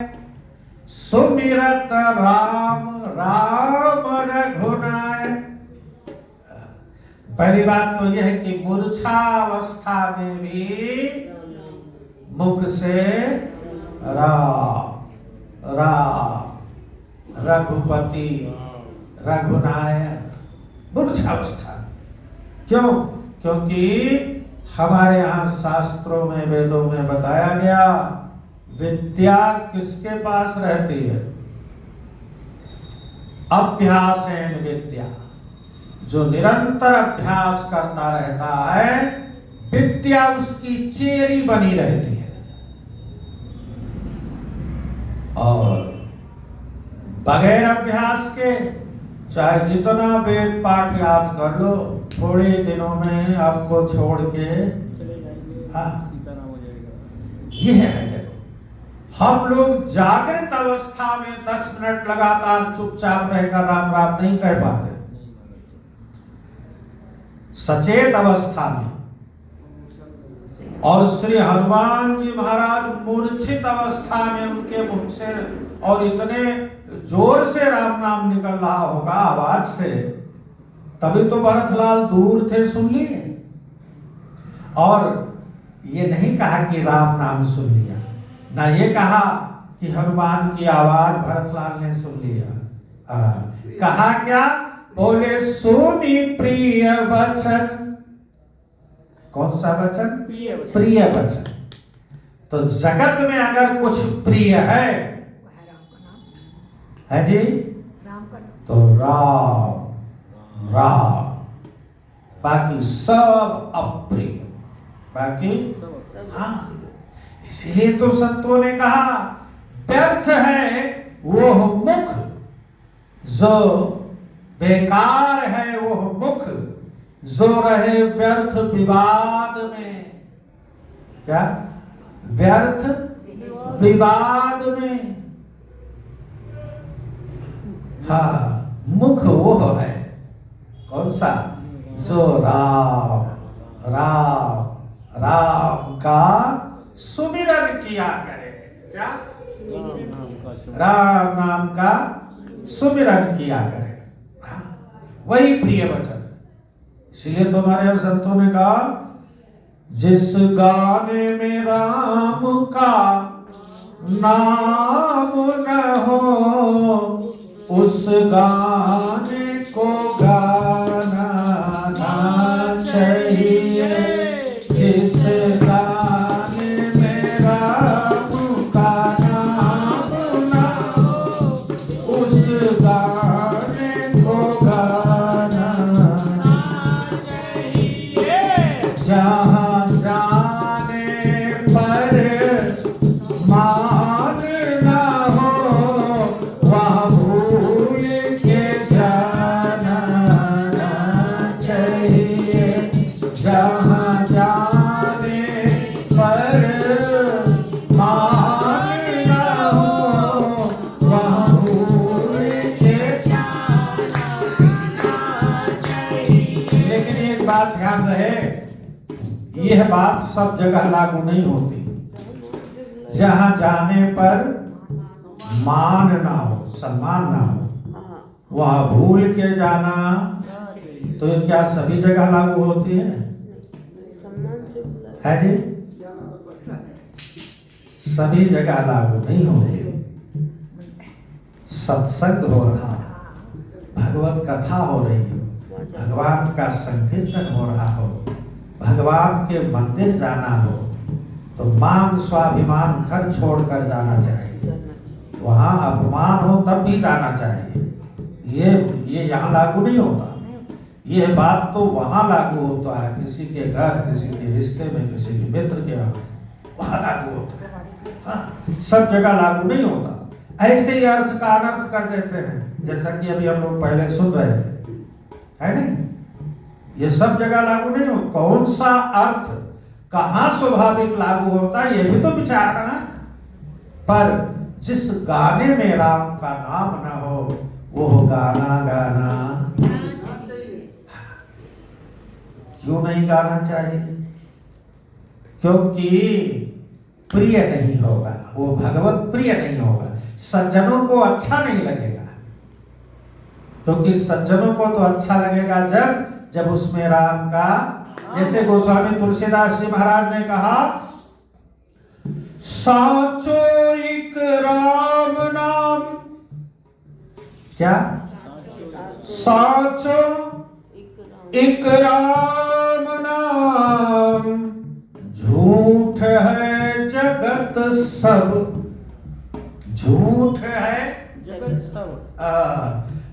सुमिरत राम राम रघुनाय। पहली बात तो यह है कि मूर्छावस्था में भी मुख से राम राम रघुपति रघुनायक, मूर्छावस्था। क्यों? क्योंकि हमारे यहाँ शास्त्रों में वेदों में बताया गया विद्या किसके पास रहती है? अभ्यासेन विद्या। जो निरंतर अभ्यास करता रहता है विद्या उसकी चेरी बनी रहती है। और बगैर अभ्यास के चाहे जितना वेद पाठ याद कर लो, थोड़े दिनों में आपको छोड़ के ये है। हम लोग जागृत अवस्था में 10 मिनट लगातार चुपचाप रहकर राम राम नहीं कह पाते। सचेत अवस्था में, और श्री हनुमान जी महाराज मूर्छित अवस्था में उनके मुख से और इतने जोर से राम नाम निकल रहा होगा आवाज से, तभी तो भरतलाल दूर थे, सुन लिए। और ये नहीं कहा कि राम नाम सुन लिया, ना ये कहा कि हनुमान की आवाज भरतलाल ने सुन लिया। कहा क्या? बोले सुनी प्रिय वचन। कौन सा वचन? प्रिय वचन। तो जगत में अगर कुछ प्रिय है जी, तो राम राम, बाकी सब अप्रिय, बाकी हाँ। इसलिए तो संतों ने कहा व्यर्थ है वो मुख, जो बेकार है वो मुख, जो रहे व्यर्थ विवाद में। क्या? व्यर्थ विवाद में। हाँ, मुख वो है कौन सा? जो राम राम राम का सुमिरन किया करे। क्या? राम नाम का सुमिरन किया करे, वही प्रिय वचन। इसलिए तो हमारे संतों ने कहा जिस गाने में राम का नाम न हो, उस गाने को गाना ना चाहिए। जिस गाने में राम का नाम न हो, उस गाने को गाना चाहिए। जहाँ जाने पर मान न हो, वहाँ भूल के जाना चाहिए। जहाँ जाने पर मान न हो, वहाँ भूल के जाना चाहिए। लेकिन एक बात ध्यान रहे, यह बात सब जगह लागू नहीं होती। जहाँ जाने पर मान ना हो, सम्मान ना हो, वहाँ भूल के जाना, तो ये क्या सभी जगह लागू होती है जी? सभी जगह लागू नहीं होती। सत्संग हो रहा, भगवत कथा हो रही हो, भगवान का संकीर्तन हो रहा हो, भगवान के मंदिर जाना हो, तो मान स्वाभिमान घर छोड़कर जाना चाहिए। वहाँ अपमान हो तब भी जाना चाहिए। ये यहाँ लागू नहीं होता। ये बात तो वहाँ लागू होता है, किसी के घर, किसी के रिश्ते में, किसी के मित्र के वहाँ लागू होता है। हाँ, सब जगह लागू नहीं होता। ऐसे ही अर्थ का अनर्थ कर देते हैं, जैसा कि अभी हम लोग पहले सुन रहे थे, है नहीं? ये सब जगह लागू नहीं होता। कौन सा अर्थ कहाँ स्वाभाविक लागू होता है, ये भी तो विचार करना है। पर जिस गाने में राम का नाम न हो, वो गाना गाना क्यों नहीं गाना चाहिए? क्योंकि प्रिय नहीं होगा, वो भगवत प्रिय नहीं होगा, सज्जनों को अच्छा नहीं लगेगा। क्योंकि सज्जनों को तो अच्छा लगेगा जब उसमें राम का, जैसे गोस्वामी तुलसीदास जी महाराज ने कहा, साचो एक राम नाम, क्या साचो एक राम नाम, झूठ है जगत सब, झूठ है जगत सब।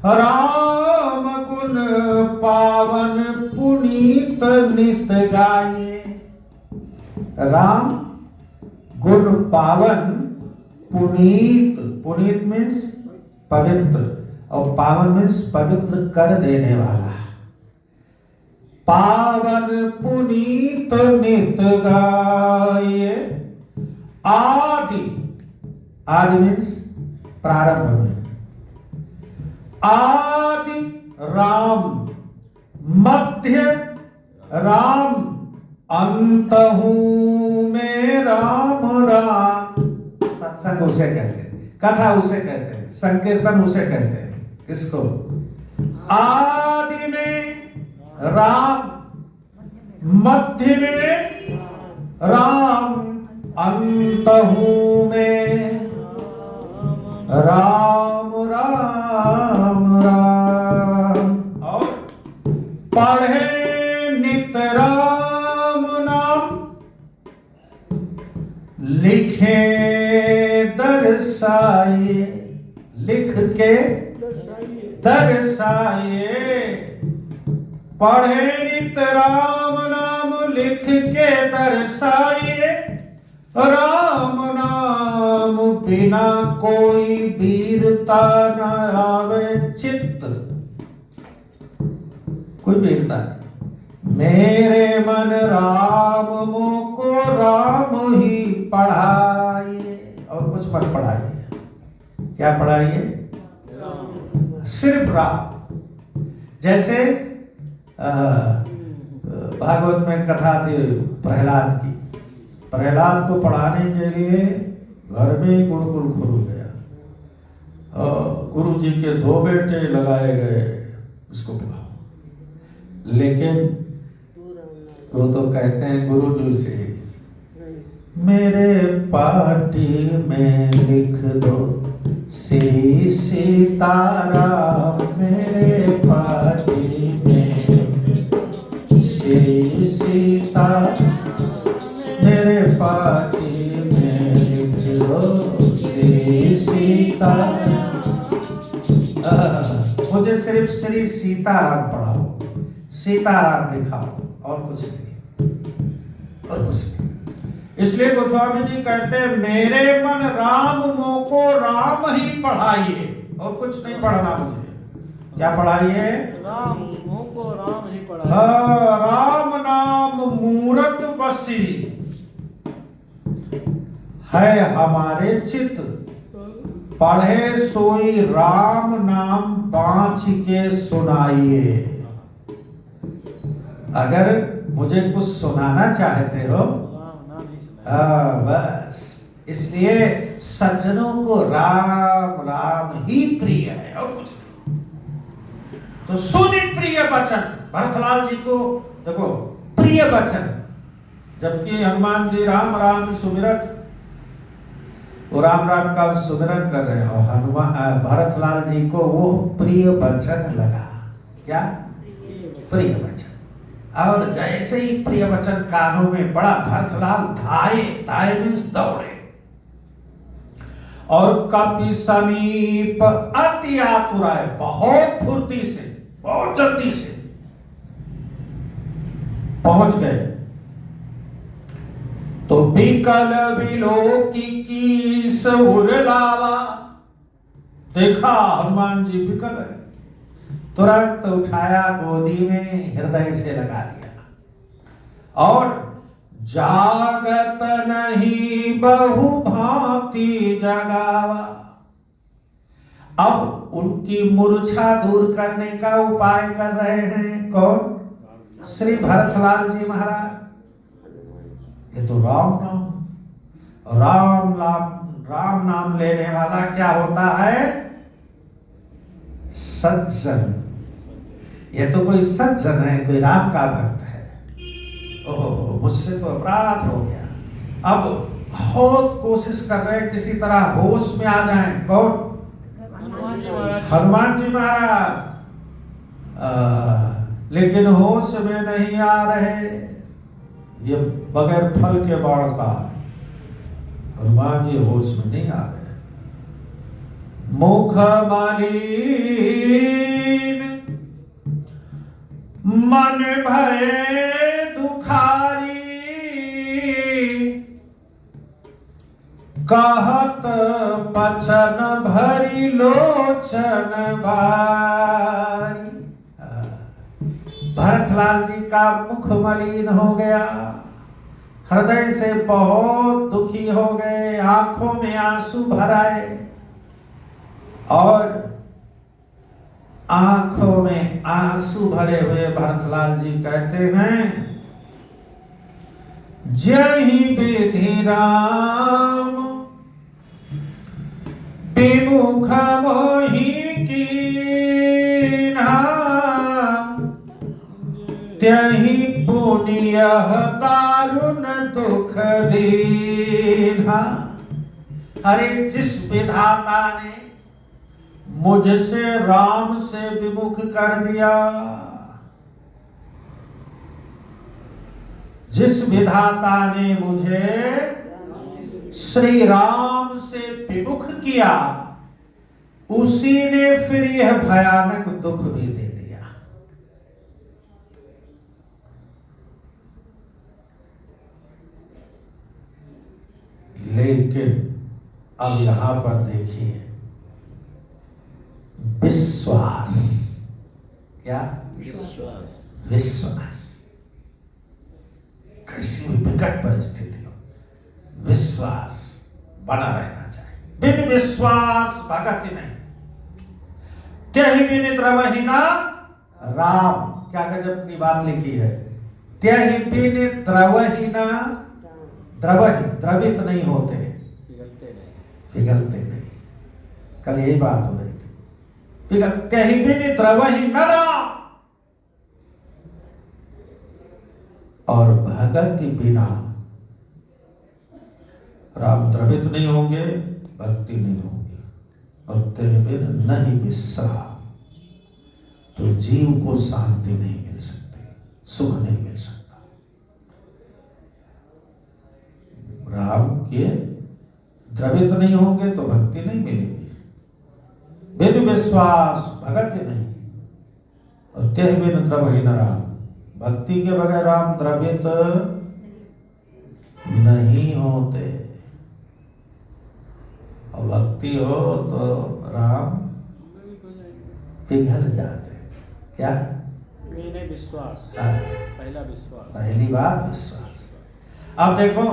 राम गुण पावन पुनीत नित गाये, राम गुण पावन पुनीत, पुनीत मीन्स पवित्र, और पावन मीन्स पवित्र कर देने वाला। पावन पुनीत नित गाये, आदि, आदि मीन्स प्रारंभ में, आदि राम, मध्य राम, अंतहु में राम राम। सत्संग उसे कहते हैं, कथा उसे कहते हैं, संकीर्तन उसे कहते हैं। किसको? आदि में राम, मध्य में राम, अंतहु में राम राम राम। और पढ़े नित राम नाम, लिखे दर्शाए, लिख के दर्शाए, पढ़े नित राम नाम, लिख के दर्शाए, राम नाम बिना कोई वीरता न आवे चित्त, कोई वीरता नहीं। मेरे मन राम मोको राम ही पढ़ाइए, और कुछ मत पढ़ाइए। क्या पढ़ाइए? सिर्फ राम। जैसे भागवत में कथा थी प्रहलाद की, प्रहलाद को पढ़ाने के लिए घर में गुरुकुल खुल गया, गुरु जी के 2 बेटे लगाए गए उसको पढ़ाओ। लेकिन वो तो कहते हैं गुरु जी से, मेरे पार्टी में लिख दो श्री सीताराम, मेरे पार्टी में श्री सीता, मेरे पार्टी में लिख दो श्री सीता। मुझे सिर्फ श्री सीताराम पढ़ाओ, सीताराम लिखाओ, और कुछ नहीं, और कुछ नहीं। इसलिए गोस्वामी जी कहते हैं, मेरे मन राम मोको राम ही पढ़ाइए, और कुछ नहीं पढ़ना मुझे। क्या पढ़ाइए? राम मोको राम ही पढ़ाइए। राम नाम मूरत बसी, है हमारे चित्त, पढ़े सोई राम नाम बाँच के सुनाइए। अगर मुझे कुछ सुनाना चाहते हो, बस। इसलिए सज्जनों को राम राम ही प्रिय है, और कुछ नहीं। तो सुनि प्रिय वचन, भरतलाल जी को देखो प्रिय वचन, जबकि हनुमान जी राम राम सुमिरन, वो राम राम का सुमिरन कर रहे हैं, और हनुमान भरतलाल जी को वो प्रिय वचन लगा। क्या? प्रिय वचन। और जैसे ही प्रिय वचन कानों में पड़ा, भरतलाल धाये, धाये मीन्स दौड़े, और कपि समीप अति आतुराए, बहुत फुर्ती से, बहुत जल्दी से पहुंच गए। तो बिकल बिलोकी की सहुर लावा, देखा हनुमान जी बिकल है, तुरंत उठाया, गोदी में हृदय से लगा दिया, और जागत नहीं बहु भांति जगावा। अब उनकी मूर्छा दूर करने का उपाय कर रहे हैं कौन? श्री भरतलाल जी महाराज। ये तो राम नाम, राम नाम लेने वाला क्या होता है? सज्जन। ये तो कोई सज्जन है, कोई राम का भक्त है। ओहो, मुझसे तो अपराध हो गया। अब बहुत कोशिश कर रहे हैं किसी तरह होश में आ जाएं। कौन? हनुमान जी महाराज। हनुमान जी महाराज। लेकिन होश में नहीं आ रहे। ये बगैर फल के बाण का हनुमान जी होश में नहीं आ रहे। मुख मलिन मन भये दुखारी, कहत बचन भरी लोचन बारी। भरतलाल जी का मुख मलिन हो गया, हृदय से बहुत दुखी हो गए, आंखों में आंसू भर आए और आंखों में आंसू भरे हुए भरतलाल जी कहते हैं, जहि विधि राम विमुख मोहि कीन्हा, त्यहि पुण्य दारुण दुख दीन्हा। अरे जिस विधाता ने मुझसे राम से विमुख कर दिया, जिस विधाता ने मुझे श्री राम से विमुख किया, उसी ने फिर यह भयानक दुख भी दे दिया। लेकिन अब यहां पर देखिए, विश्वास। क्या? विश्वास। कैसी भी विकट परिस्थिति हो, विश्वास बना रहना चाहिए। बिन विश्वास भगति नहीं। त्यहि बिन द्रवहि न राम। क्या गजब की बात लिखी है। त्यहि बिन द्रवहि न, द्रवहि द्रवित नहीं होते, पिघलते नहीं। कल यही बात हो रही थी। त्यहि बिन द्रवहि न राम। और भगत के बिना राम द्रवित नहीं होंगे, भक्ति नहीं होगी। और तेरे बिन नहीं विश्राम, तो जीव को शांति नहीं मिल सकती, सुख नहीं मिल सकता। राम के द्रवित नहीं होंगे तो भक्ति नहीं मिलेगी। बिन विश्वास भगति नहीं, और त्यहि बिन द्रवहि न राम। भक्ति के बगैर राम द्रवित नहीं होते, और भक्ति हो तो राम पिघल जाते। क्या? नहीं, विश्वास। पहला विश्वास। पहली बात विश्वास। अब देखो,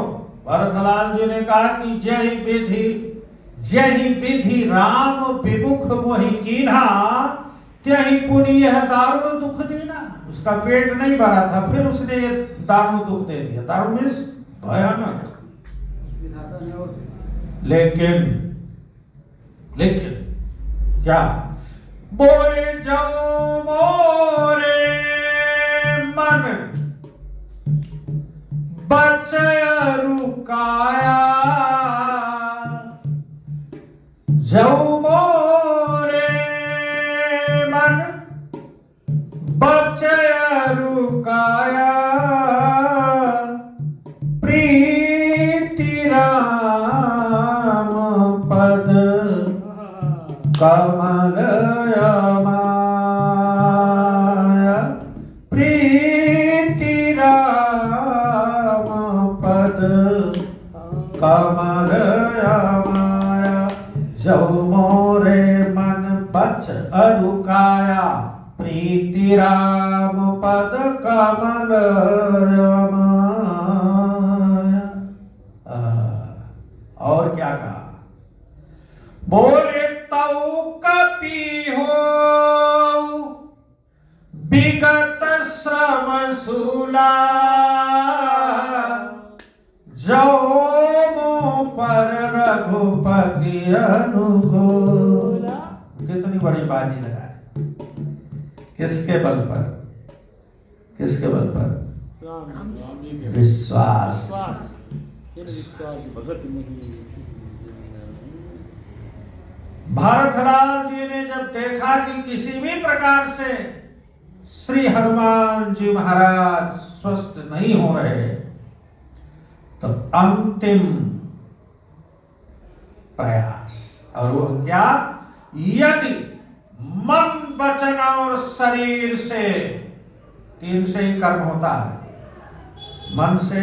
भरतलाल जी ने कहा कि जय विधि राम विमुख मोहि कीन्हा, त्यहि पुनि यह दारुण दुख दीना। उसका पेट नहीं भरा था, फिर उसने ये दारुण दुख दे दिया। दारुण मीन्स भयानक। लेकिन क्या बोले, जाओ मोरे मन बचय रुकाया, जाओ मोरे मन बचय रुकाया, प्रीति राम पद कमल माया, प्रीति राम पद कमल माया, जौ मोरे मन बच अरुकाया, प्रीति राम पद कमल माया। और क्या कहा? बोले तऊ कपि हो विगत श्रम शूला, जो मो रघुपति अनुकूल। कितनी बड़ी बाजी लगा दी। किसके बल पर? किसके बल पर? विश्वास। भरतलाल जी ने जब देखा कि किसी भी प्रकार से श्री हनुमान जी महाराज स्वस्थ नहीं हो रहे, तो अंतिम प्रयास, और वो क्या? यदि मन वचन और शरीर से, तीन से ही कर्म होता है, मन से,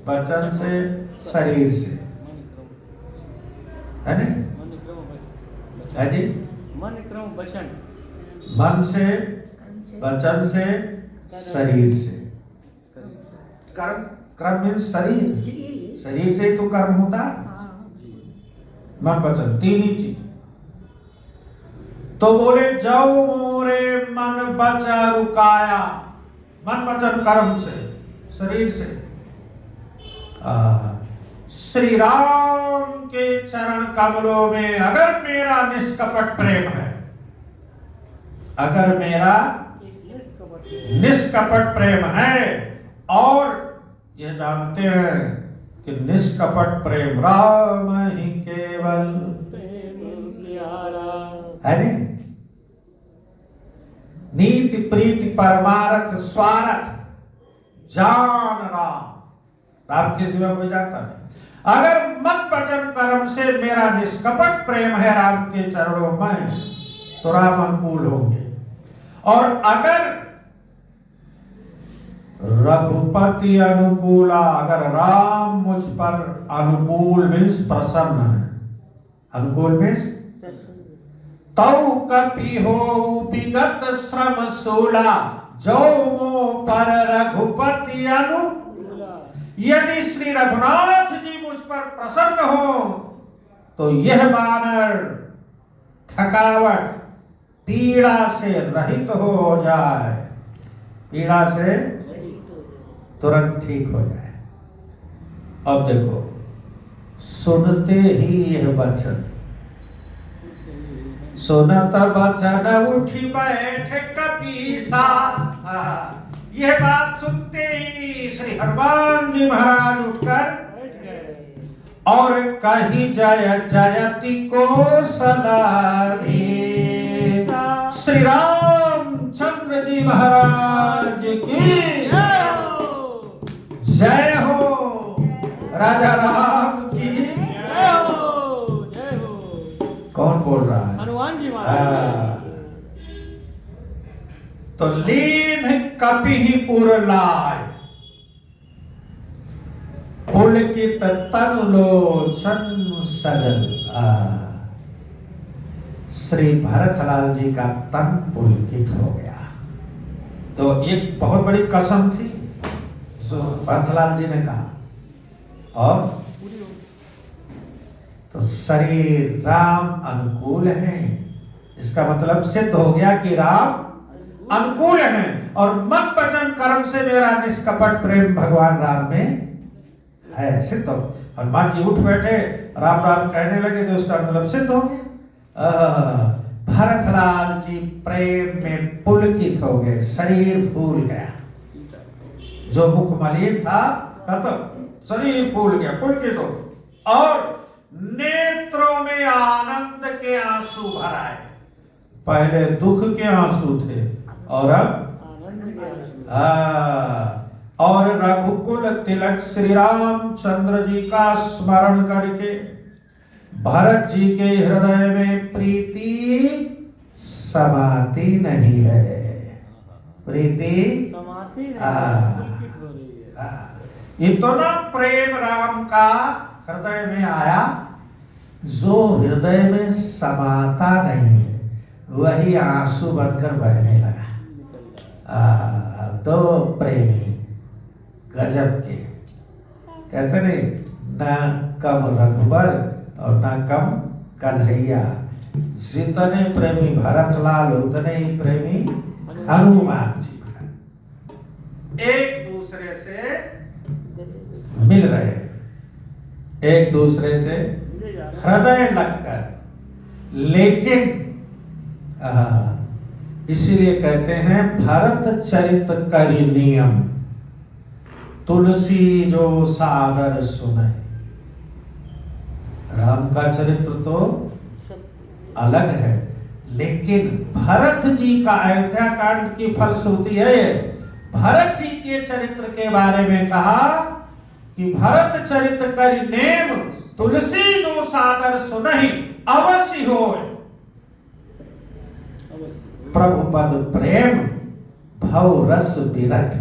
वचन से, शरीर से, है नहीं? है जी? मन क्रम वचन, मन से, वचन से, शरीर से। कर्म, कर्म मीन्स शरीर, शरीर से तो कर्म होता है। मन वचन तीन ही चीज। तो बोले जाओ मोरे मन बचा रुकाया, मन वचन कर्म से, शरीर से। श्री राम के चरण कमलों में अगर मेरा निष्कपट प्रेम है, अगर मेरा निष्कपट प्रेम है, और ये जानते हैं कि निष्कपट प्रेम राम ही केवल है नहीं? नीति प्रीति परमारथ स्वार्थ जान राम, राम के सिवा कोई जानता नहीं। अगर मन वचन कर्म से मेरा निष्कपट प्रेम है राम के चरणों में, तो राम अनुकूल होंगे। और अगर रघुपति अनुकूला, अगर राम मुझ पर अनुकूल मीन्स प्रसन्न है, अनुकूल मीन्स तौ कपि हो विगत श्रम सूला, जो मो पर रघुपति अनुकूला। यदि श्री रघुनाथ जी मुझ पर प्रसन्न हो, तो यह वानर थकावट पीड़ा से रहित हो जाए, पीड़ा से तुरंत ठीक हो जाए। अब देखो, सुनते ही यह वचन, सुनत वचन उठी बैठे कपीसा। यह बात सुनते ही श्री हनुमान जी महाराज उठकर और कही जय जयति को सलाधी। श्री रामचंद्र जी महाराज की जय हो, राजा राम की जय हो, जय हो। कौन बोल रहा है? हनुमान जी महाराज। तो लीन कपि उरलाय, पुलकित तनु लोचन सजल। श्री भरतलाल जी का तन पुलकित हो गया। तो एक बहुत बड़ी कसम थी जो भरतलाल जी ने कहा, और तो शरीर राम अनुकूल है, इसका मतलब सिद्ध हो गया कि राम अनुकूल है, और मन वचन कर्म से मेरा निष्कपट प्रेम भगवान राम में है, सिद्ध हो। हनुमान जी उठ बैठे, राम राम कहने लगे, तो उसका मतलब सिद्ध हो गया। भरतलाल जी प्रेम में पुलकित हो गए, शरीर फूल गया। जो मुख मलिन था, शरीर फूल गया, पुलकित हो, और नेत्रों में आनंद के आंसू भर आए। पहले दुख के आंसू थे, और अब और रघुकुल तिलक श्री रामचंद्र जी का स्मरण करके भरत जी के हृदय में प्रीति समाती नहीं है, प्रीति समाती नहीं। इतना प्रेम राम का हृदय में आया, जो हृदय में समाता नहीं है वही आंसू बनकर बहने लगा। दो प्रेमी गजब के, कहते नहीं, ना कम रघुबर और ना कम कन्हैया। जितने प्रेमी भरतलाल, उतने ही प्रेमी हनुमान जी। एक दूसरे से मिल रहे, एक दूसरे से हृदय लगकर। लेकिन इसीलिए कहते हैं भरत चरित करि नियम, तुलसी जो सादर सुने। राम का चरित्र तो अलग है, लेकिन भरत जी का अयोध्या कांड की फलश्रुति है ये। भरत जी के चरित्र के बारे में कहा कि भरत चरित करि नेम, तुलसी जो सादर सुनहि अवश्य होय। प्रभु पद प्रेम भव रस विरत,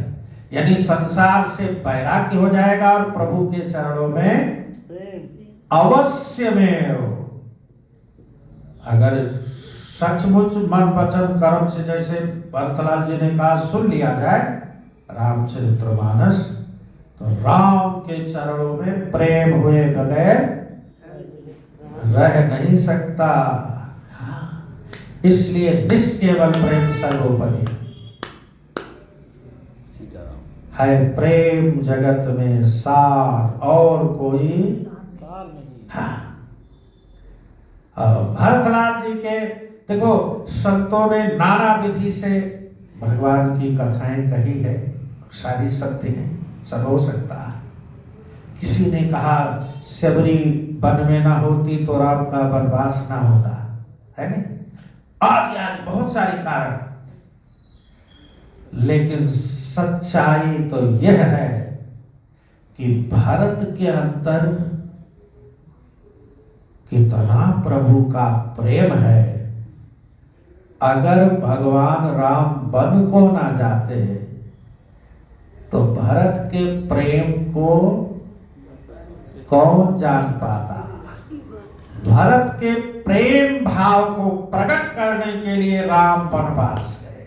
यानी संसार से वैराग्य हो जाएगा और प्रभु के चरणों में अवश्य में हो। अगर सचमुच मन वचन कर्म से, जैसे भरतलाल जी ने कहा, सुन लिया जाए रामचरितमानस, तो राम के चरणों में प्रेम हुए बगैर रह नहीं सकता। इसलिए निष्केवल प्रेम सर्वोपरि है। प्रेम जगत में सार और कोई नहीं। हाँ, भरतलाल जी के देखो, संतों ने नाना विधि से भगवान की कथाएं कही है, सारी सत्य है, सब हो सकता है। किसी ने कहा शबरी वन में ना होती तो राम का वनवास ना होता, है नहीं? और यार बहुत सारे कारण, लेकिन सच्चाई तो यह है कि भारत के अंदर कितना प्रभु का प्रेम है। अगर भगवान राम वन को ना जाते तो भरत के प्रेम को कौन जान पाता। भरत के प्रेम भाव को प्रकट करने के लिए राम वनवास गए।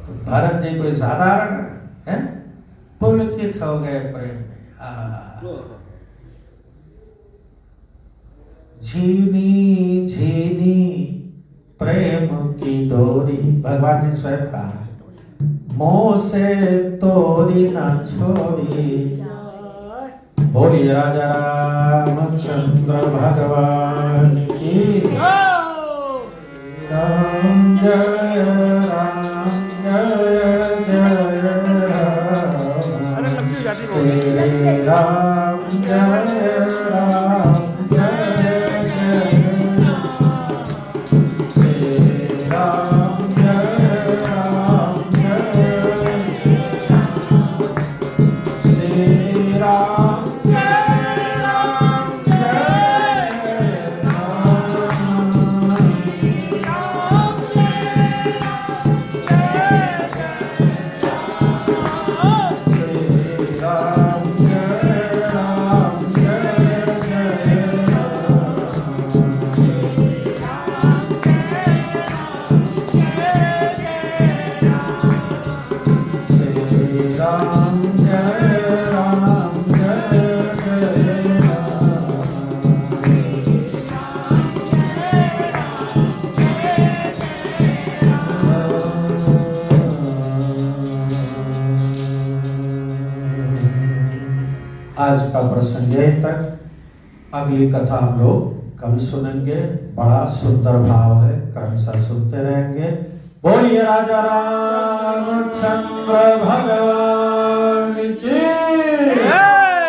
तो भरत जी कोई साधारण है, पुलकित हो गए प्रेम में। झीनी झीनी प्रेम की डोरी, भगवान ने स्वयं कहा, मोह से तोरी न छोड़ी। बोलिए राजा रामचंद्र भगवान की। राम जय राम जय जय राम, राम जय राम आज का प्रसंग यहीं तक। अगली कथा हम लोग कल सुनेंगे। बड़ा सुंदर भाव है, क्रमशः सुनते रहेंगे। बोलिए राजा रामचंद्र भगवान की।